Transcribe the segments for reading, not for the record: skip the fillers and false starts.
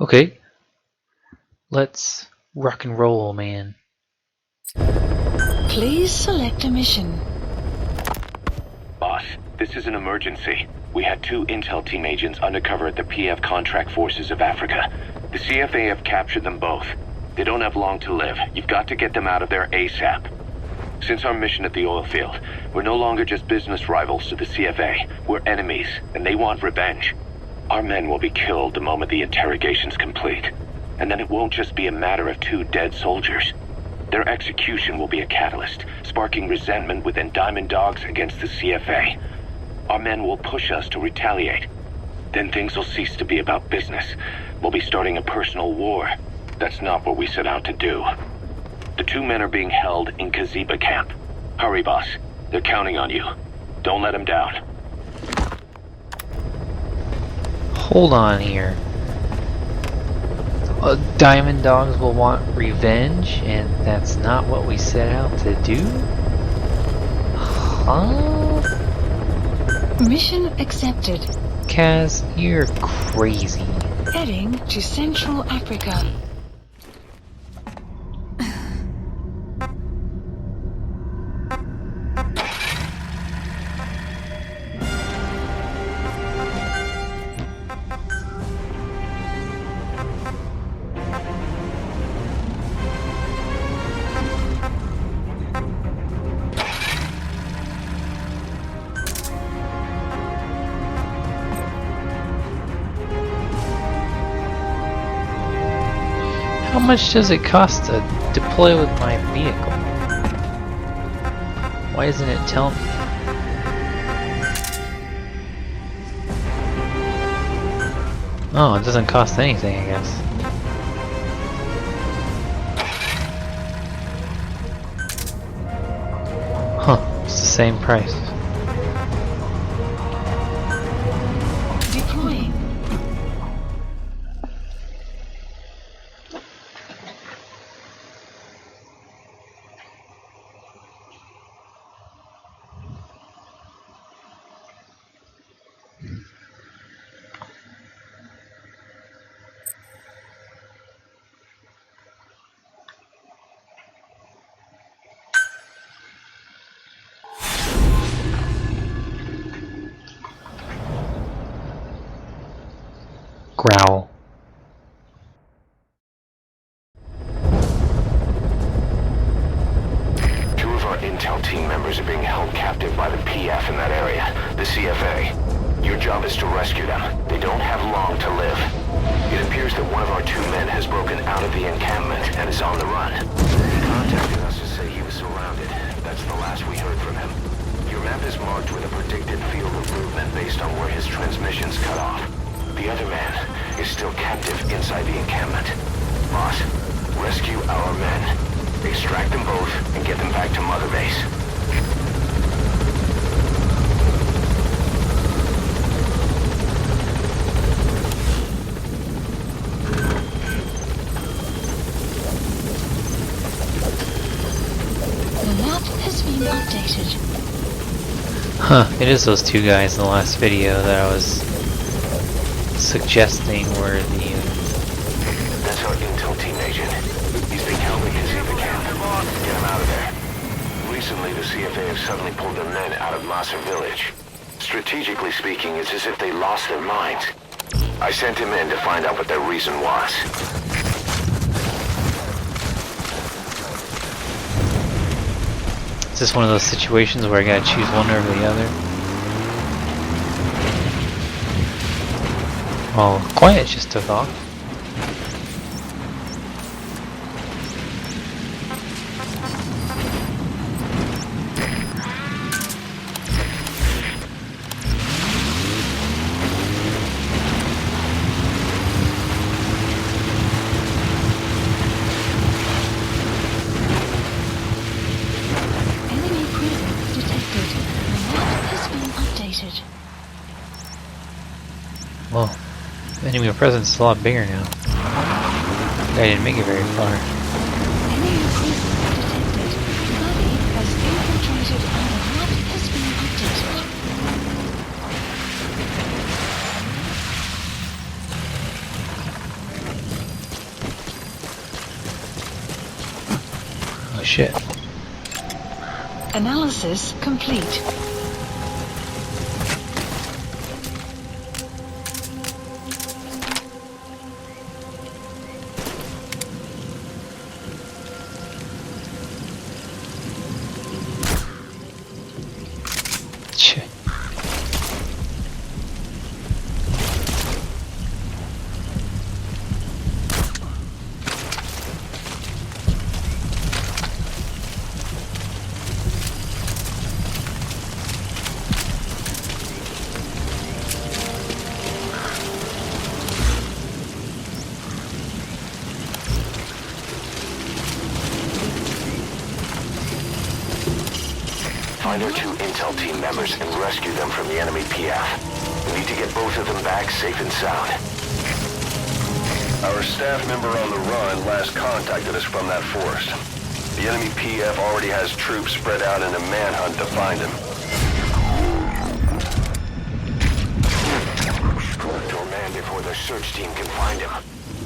Okay, let's rock and roll, man. Please select a mission. Boss, this is an emergency. We had 2 intel team agents undercover at the PF Contract Forces of Africa. The CFA have captured them both. They don't have long to live. You've got to get them out of there ASAP. Since our mission at the oil field, we're no longer just business rivals to the CFA. We're enemies, and they want revenge. Our men will be killed the moment the interrogation's complete. And then it won't just be a matter of 2 dead soldiers. Their execution will be a catalyst, sparking resentment within Diamond Dogs against the CFA. Our men will push us to retaliate. Then things will cease to be about business. We'll be starting a personal war. That's not what we set out to do. The 2 men are being held in Kaziba camp. Hurry, boss. They're counting on you. Don't let them down. Hold on here. Diamond Dogs will want revenge, and that's not what we set out to do? Huh? Mission accepted. Kaz, you're crazy. Heading to Central Africa. How much does it cost to deploy with my vehicle? Why isn't it telling me? Oh, it doesn't cost anything, I guess. Huh, it's the same price. Deploying. Growl. Two of our intel team members are being held captive by the PF in that area, the CFA. Your job is to rescue them. They don't have long to live. It appears that one of our 2 men has broken out of the encampment and is on the run. He contacted us to say he was surrounded. That's the last we heard from him. Your map is marked with a predicted field of movement based on where his transmission's cut off. The other man is still captive inside the encampment. Boss, rescue our men. Extract them both and get them back to Mother Base. The map has been updated. Huh, it is those 2 guys in the last video that I was suggesting were the... That's our intel team agent. He's been held in Kaziba camp. Get him out of there. Recently, the CFA have suddenly pulled their men out of Massa village. Strategically speaking, it's as if they lost their minds. I sent him in to find out what their reason was. Is this one of those situations where I gotta choose one over the other? Oh, Quiet just took off. Enemy presence detected. The map has been updated. Well, enemy presence is a lot bigger now. I didn't make it very far. Enemy presence detected. Buddy has infiltrated and the map has been updated. shit. Analysis complete. Shit. Find our 2 intel team members and rescue them from the enemy PF. We need to get both of them back safe and sound. Our staff member on the run last contacted us from that forest. The enemy PF already has troops spread out in a manhunt to find him. Your man before the search team can find him.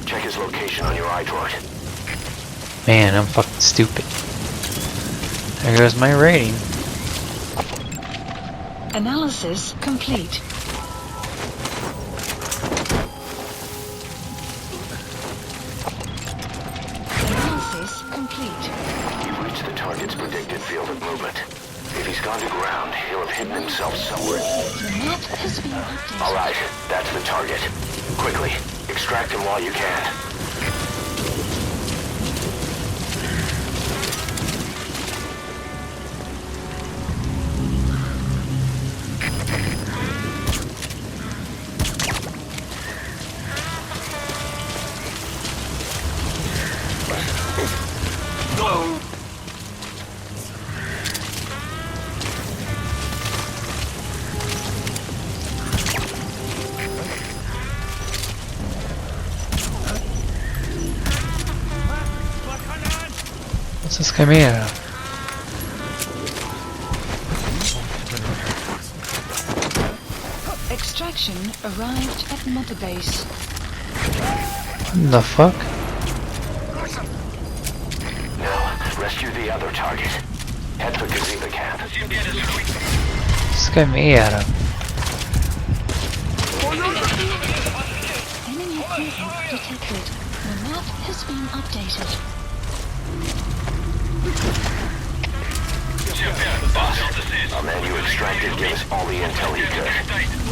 Check his location on your iDroid. Man, I'm fucking stupid. There goes my rating. Analysis complete. Analysis complete. You've reached the target's predicted field of movement. If he's gone to ground, he'll have hidden himself somewhere. The map has been updated. All right, that's the target. Quickly, extract him while you can. What's this guy made out of? Extraction arrived at Mother Base. What the fuck? Now, rescue the other target. Head for Gaziba camp. What's this guy made out of? Enemy presence detected. The map has been updated. Boss, our man you extracted gave us all the intel he could.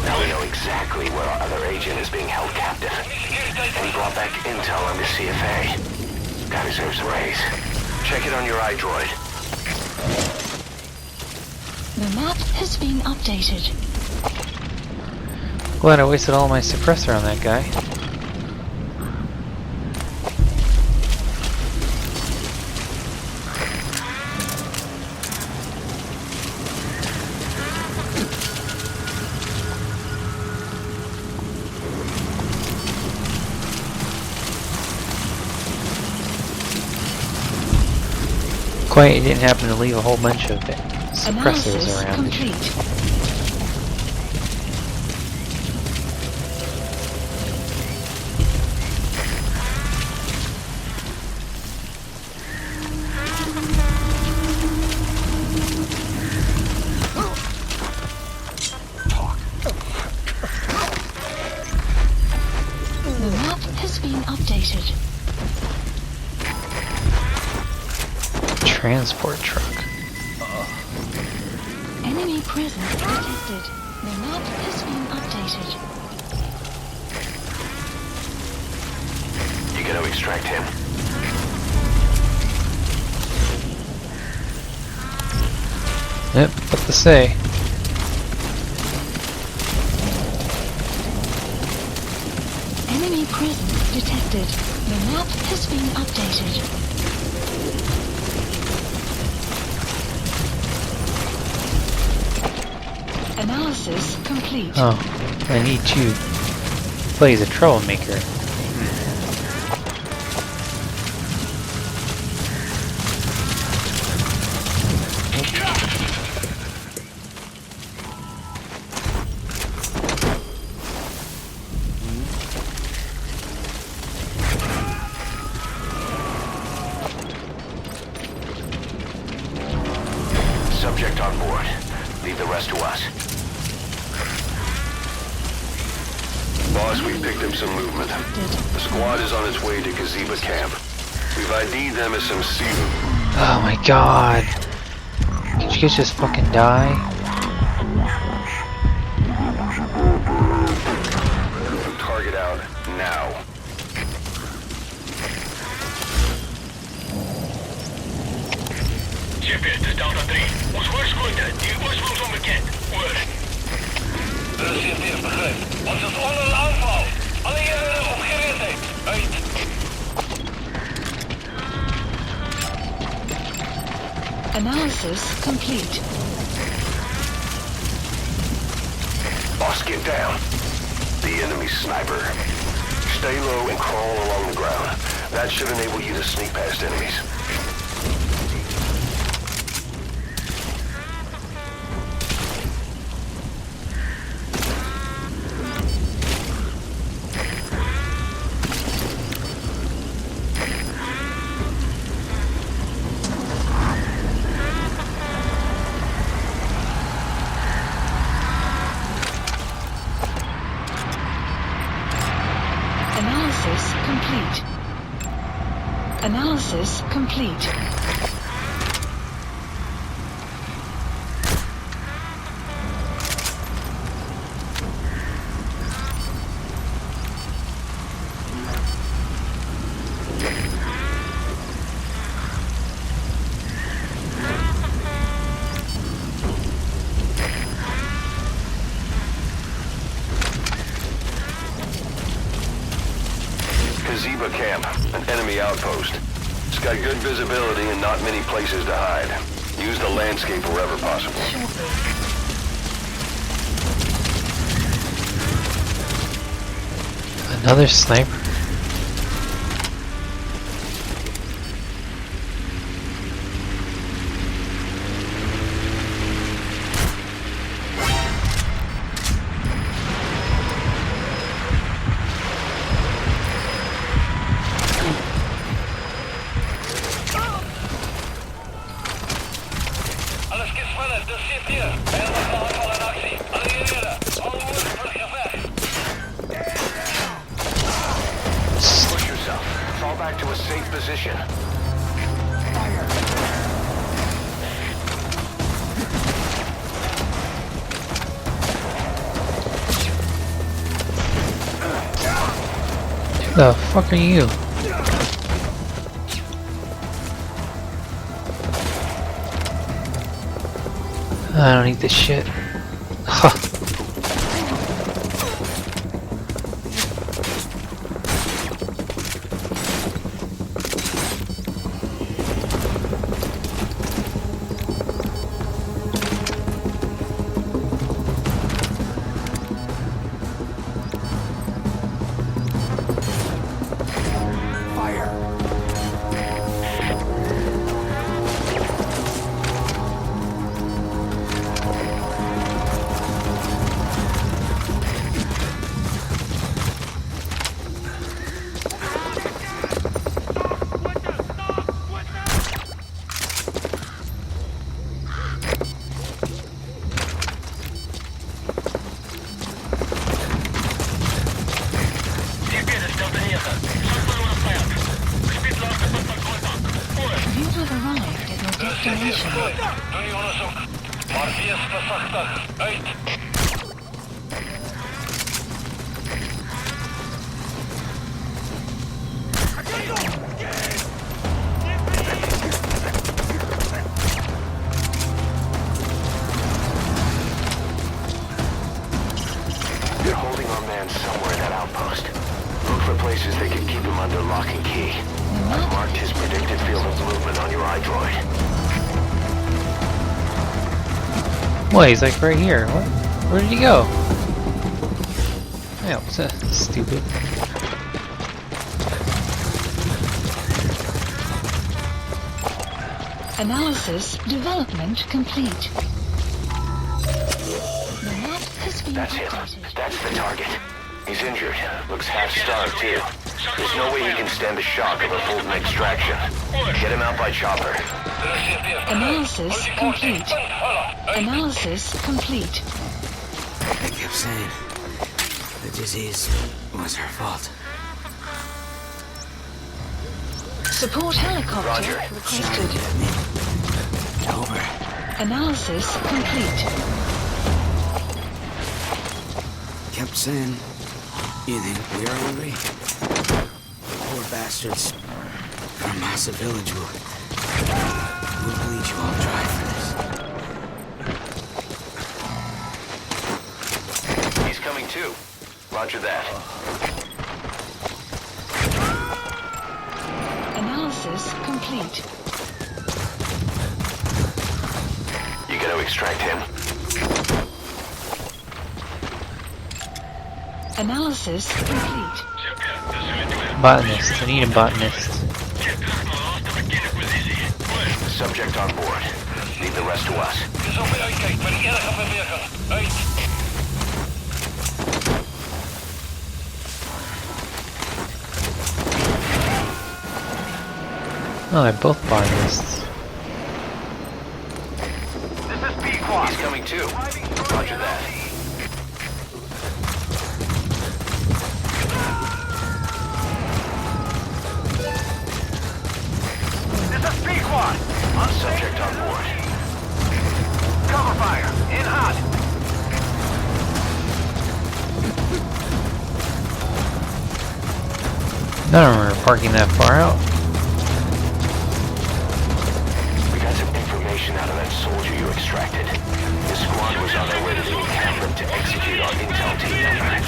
Now we know exactly where our other agent is being held captive. And he brought back intel on the CFA. Guy deserves a raise. Check it on your iDroid. The map has been updated. Glad I wasted all my suppressor on that guy. Quite, it didn't happen to leave a whole bunch of suppressors Analysis around. complete. The map has been updated. Transport truck. Enemy presence detected. The map has been updated. You gonna extract him? Yep, what to say. Enemy presence detected. The map has been updated. Analysis complete. Oh, I need you. Plays a troublemaker. rest to us. Boss, we picked up some movement. The squad is on its way to Kaziba camp. We've ID'd them as some SEAL. Oh my god. Did you guys just fucking die? Target out now. GPS, dit is Delta 3. Ons woordskoorde, die oorsprong is onbekend. Oor. Dit is CT, begryp. Ons is onder een aanval. Alle eenheden op gereedheid. Uit. Analysis complete. Boss, get down. The enemy sniper. Stay low and crawl along the ground. That should enable you to sneak past enemies. Analysis complete. Analysis complete. Kaziba camp, an enemy outpost. It's got good visibility and not many places to hide. Use the landscape wherever possible. Another sniper? Alles gespannen, das CT. Er ist auf der Anfall in actie. Alle eenheden, alle woorden voor het gevecht. Push yourself. Fall back to a safe position. Who the fuck are you? I don't need this shit. Huh. GPS is Delta 9. Zoek verloren vijand. Gebied lager punt van contact. Oor. You have arrived at your Dit is CT, destination. begryp. Doe die onderzoek. Maar wees versigtig. Uit. They're holding our man somewhere in that outpost. Look for places they can keep him under lock and key. I've marked his predicted field of movement on your iDroid. What? He's like right here. What? Where did he go? Yeah, what's that? Stupid. Analysis development complete. The map has been That's him. updated. That's the target. He's injured. Looks half-starved, too. There's no way he can stand the shock of a Fulton extraction. Get him out by chopper. Analysis complete. Analysis complete. I kept saying the disease was her fault. Support helicopter Roger. requested. At me. Over. Analysis complete. Kept saying, you think we're angry? Poor bastards from Massa Village will bleed you all dry for this. He's coming too. Roger that. Analysis complete. You gotta extract him. Analysis complete. Botanist. I need a botanist. Subject on board. Leave the rest to us. Oh, they're both botanists. He's coming too. Roger that. Subject on board. Cover fire. In hot. None of them are parking that far out. We got some information out of that soldier you extracted. The squad was on their way to the encampment to execute our intel team member.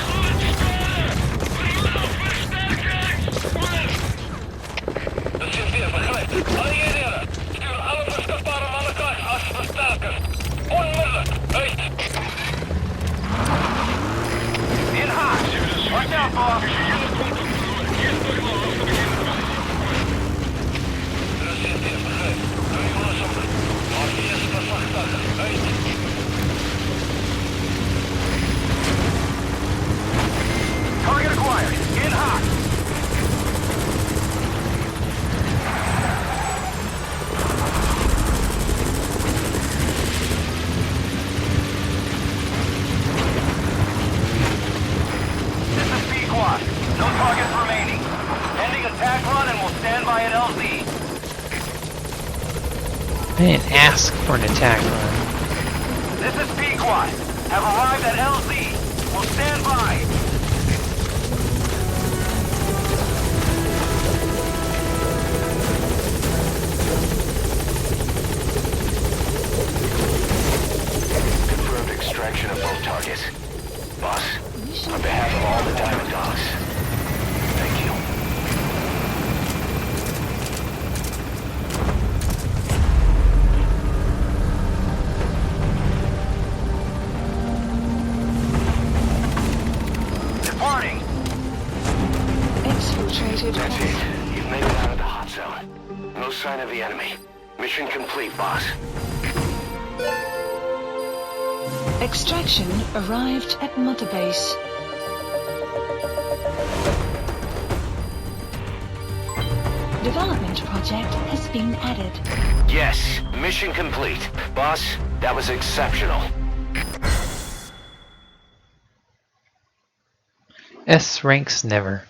Stuur alle beschikbare mannenkracht als versterkers. Onmiddellijk. Uit. In haast. Watch out, boss. Target acquired. In hot. This is B-Quad. No targets remaining. Ending attack run and we'll stand by at LZ. I didn't ask for an attack run. This is B-Quad. Have arrived at LZ. We'll stand by. Confirmed extraction of both targets. Boss, on behalf of all the Diamond Dogs, thank you. Departing. Exfiltrated. That's it. You've made it out of the hot zone. No sign of the enemy. Mission complete, boss. Extraction arrived at Mother Base. Development project has been added. Yes, mission complete. Boss, that was exceptional. S ranks never.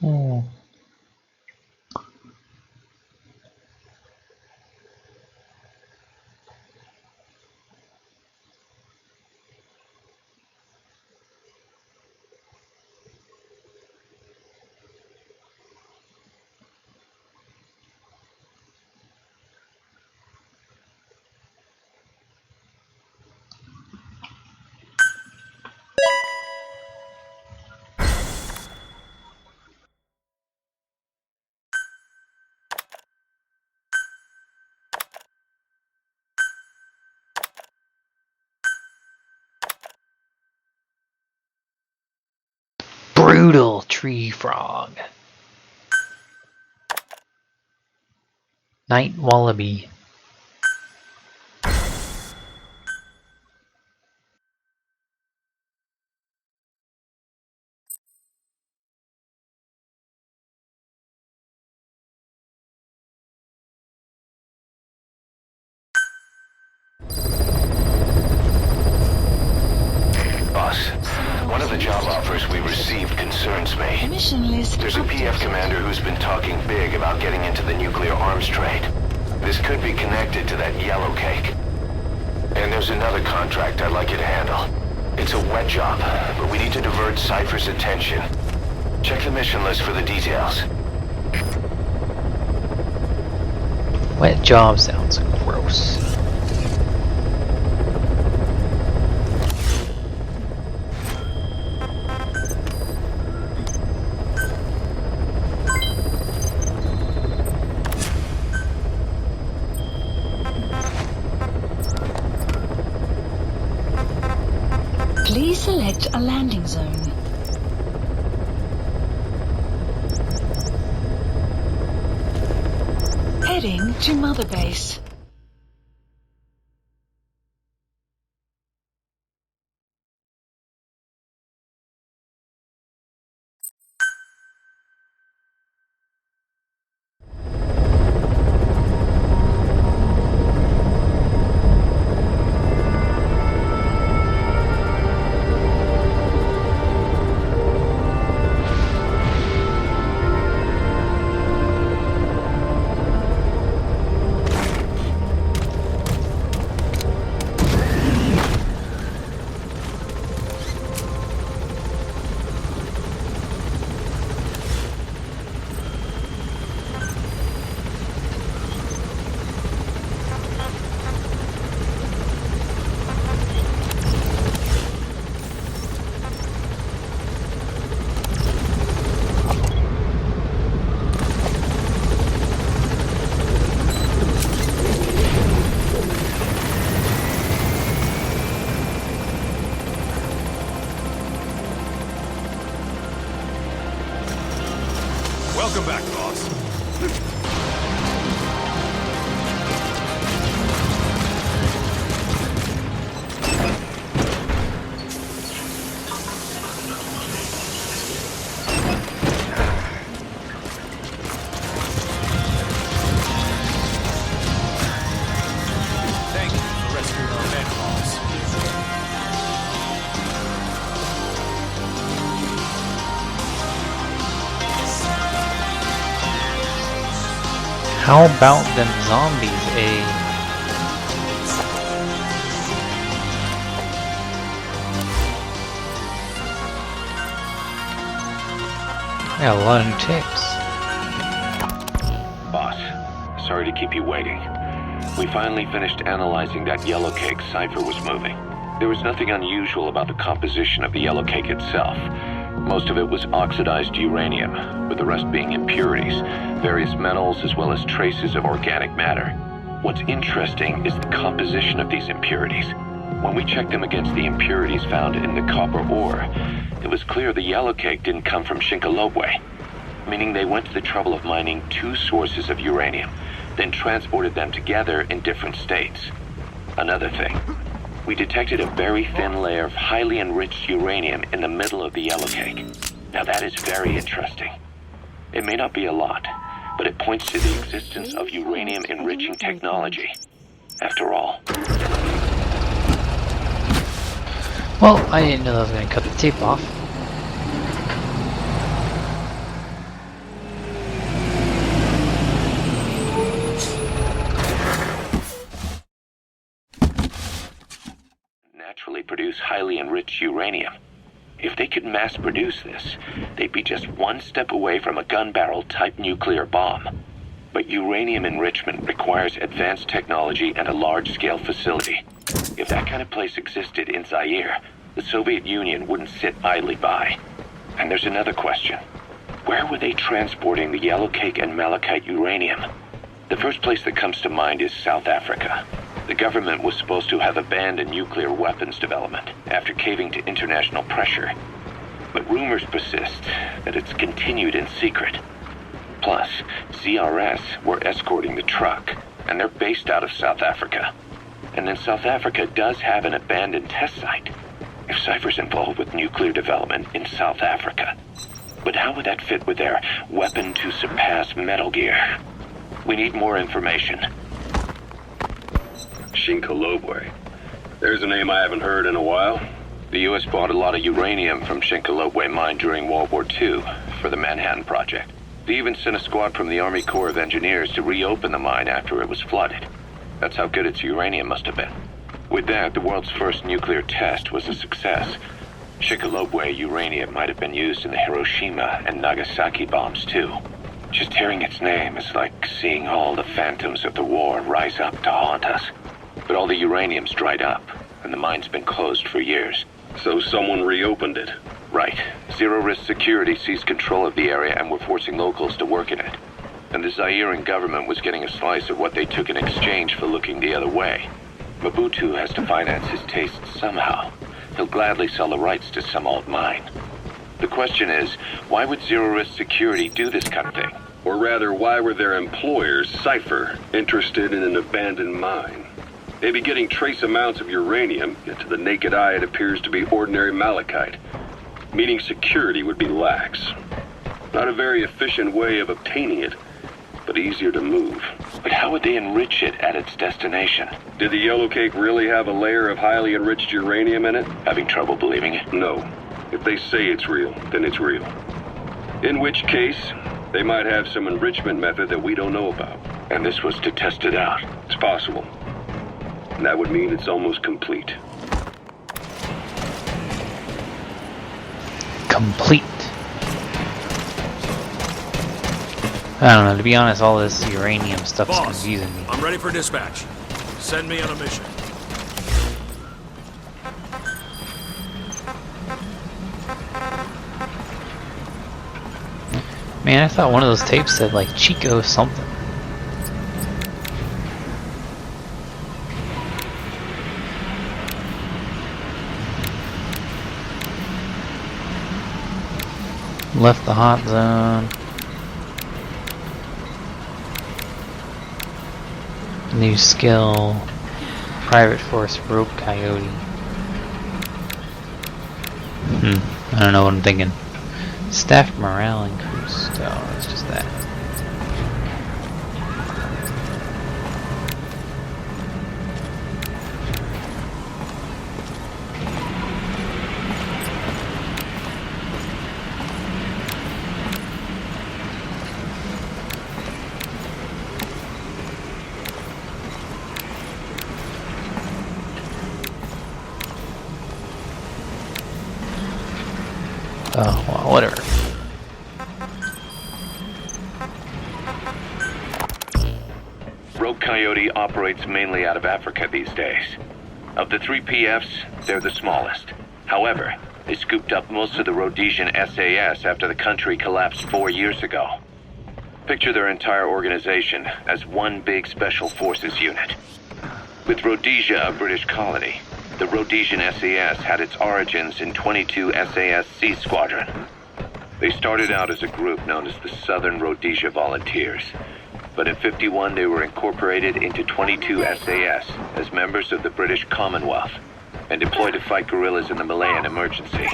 Oh. Brutal tree frog. Night wallaby. Boss, one of the job offers we received concerns me. Mission list. There's a PF commander who's been talking big about getting into the nuclear arms trade. This could be connected to that yellow cake. And there's another contract I'd like you to handle. It's a wet job, but we need to divert Cypher's attention. Check the mission list for the details. Wet job sounds gross. Please select a landing zone. Heading to Mother Base. Welcome back, boss. Thank you for rescuing our men, boss. How about them zombies, eh? I got a lot of new tips. Boss, sorry to keep you waiting. We finally finished analyzing that yellow cake Cypher was moving. There was nothing unusual about the composition of the yellow cake itself. Most of it was oxidized uranium, with the rest being impurities, various metals, as well as traces of organic matter. What's interesting is the composition of these impurities. When we checked them against the impurities found in the copper ore, it was clear the yellow cake didn't come from Shinkolobwe, meaning they went to the trouble of mining two sources of uranium, then transported them together in different states. Another thing, we detected a very thin layer of highly enriched uranium in the middle of the yellow cake. Now that is very interesting. It may not be a lot, but it points to the existence of uranium-enriching technology. After all. Well, I didn't know that I was going to cut the tape off. Naturally produce highly enriched uranium. If they could mass produce this, they'd be just one step away from a gun barrel type nuclear bomb. But uranium enrichment requires advanced technology and a large-scale facility. If that kind of place existed in Zaire, the Soviet Union wouldn't sit idly by. And there's another question. Where were they transporting the yellow cake and malachite uranium? The first place that comes to mind is South Africa. The government was supposed to have abandoned nuclear weapons development after caving to international pressure. but rumors persist that it's continued in secret. Plus, CRS were escorting the truck, and they're based out of South Africa. And then South Africa does have an abandoned test site. If Cypher's involved with nuclear development in South Africa. But how would that fit with their weapon to surpass Metal Gear? We need more information. Shinkolobwe. There's a name I haven't heard in a while. The U.S. bought a lot of uranium from Shinkolobwe mine during World War II for the Manhattan Project. They even sent a squad from the Army Corps of Engineers to reopen the mine after it was flooded. That's how good its uranium must have been. With that, the world's first nuclear test was a success. Shinkolobwe uranium might have been used in the Hiroshima and Nagasaki bombs too. Just hearing its name is like seeing all the phantoms of the war rise up to haunt us. But all the uranium's dried up, and the mine's been closed for years. So someone reopened it. Right. Zero Risk Security seized control of the area and were forcing locals to work in it. And the Zairean government was getting a slice of what they took in exchange for looking the other way. Mobutu has to finance his tastes somehow. He'll gladly sell the rights to some old mine. The question is, why would Zero Risk Security do this kind of thing? Or rather, why were their employers, Cypher, interested in an abandoned mine? They'd be getting trace amounts of uranium, yet to the naked eye it appears to be ordinary malachite, meaning security would be lax. Not a very efficient way of obtaining it, but easier to move. But how would they enrich it at its destination? Did the yellow cake really have a layer of highly enriched uranium in it? Having trouble believing it? No. If they say it's real, then it's real. In which case, they might have some enrichment method that we don't know about. And this was to test it out? It's possible. And that would mean it's almost complete. Complete. I don't know, to be honest, all this uranium stuff is Boss, confusing me. I'm ready for dispatch. Send me on a mission. Man, I thought one of those tapes said like Chico something. Left the hot zone. New skill. Private Force Rope Coyote. I don't know what I'm thinking. Staff morale increased. Oh, it's just that. Oh, well, whatever. Rogue Coyote operates mainly out of Africa these days. Of the 3 PFs, they're the smallest. However, they scooped up most of the Rhodesian SAS after the country collapsed 4 years ago. Picture their entire organization as one big special forces unit. With Rhodesia a British colony, the Rhodesian SAS had its origins in 22 SAS Sea Squadron. They started out as a group known as the Southern Rhodesia Volunteers, but in '51 they were incorporated into 22 SAS as members of the British Commonwealth and deployed to fight guerrillas in the Malayan emergency.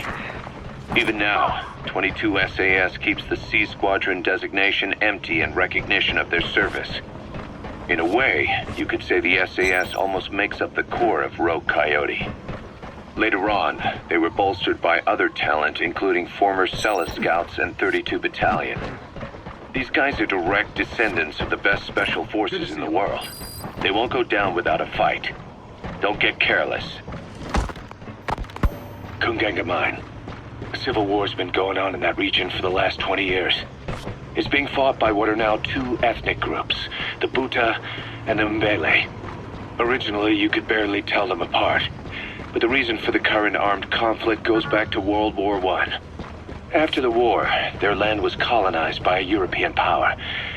Even now, 22 SAS keeps the Sea Squadron designation empty in recognition of their service. In a way, you could say the SAS almost makes up the core of Rogue Coyote. Later on, they were bolstered by other talent, including former Cella Scouts and 32 Battalion. These guys are direct descendants of the best special forces in the world. They won't go down without a fight. Don't get careless. Kunganga Mine. A civil war's been going on in that region for the last 20 years. It's being fought by what are now 2 ethnic groups, the Buta and the Mbele. Originally, you could barely tell them apart, but the reason for the current armed conflict goes back to World War I. After the war, their land was colonized by a European power,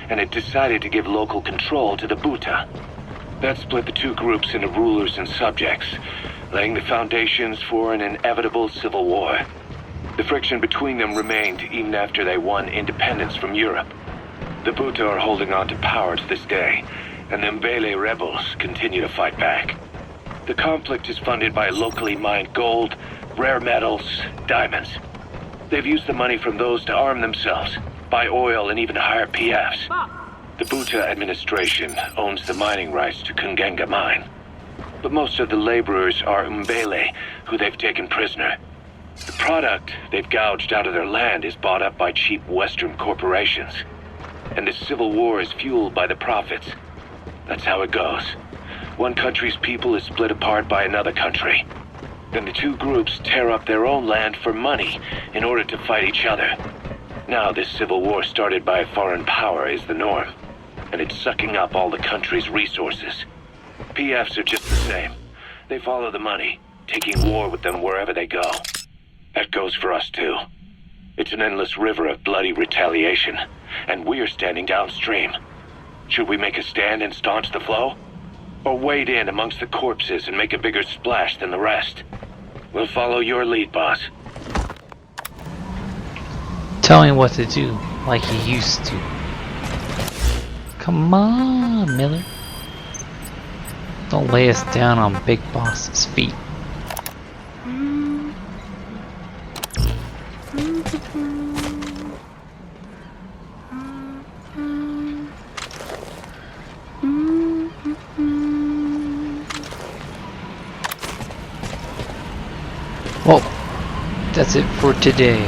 and it decided to give local control to the Buta. That split the 2 groups into rulers and subjects, laying the foundations for an inevitable civil war. The friction between them remained even after they won independence from Europe. The Buta are holding on to power to this day, and the Mbele rebels continue to fight back. The conflict is funded by locally mined gold, rare metals, diamonds. They've used the money from those to arm themselves, buy oil, and even hire PFs. The Buta administration owns the mining rights to Kungenga mine. But most of the laborers are Mbele, who they've taken prisoner. The product they've gouged out of their land is bought up by cheap Western corporations. And the civil war is fueled by the profits. That's how it goes. One country's people is split apart by another country. Then the two groups tear up their own land for money in order to fight each other. Now this civil war started by a foreign power is the norm, and it's sucking up all the country's resources. PFs are just the same. They follow the money, taking war with them wherever they go. That goes for us too. It's an endless river of bloody retaliation, and we're standing downstream. Should we make a stand and staunch the flow? Or wade in amongst the corpses and make a bigger splash than the rest? We'll follow your lead, boss. Tell me what to do, like you used to. Come on, Miller. Don't lay us down on Big Boss's feet. Well, that's it for today.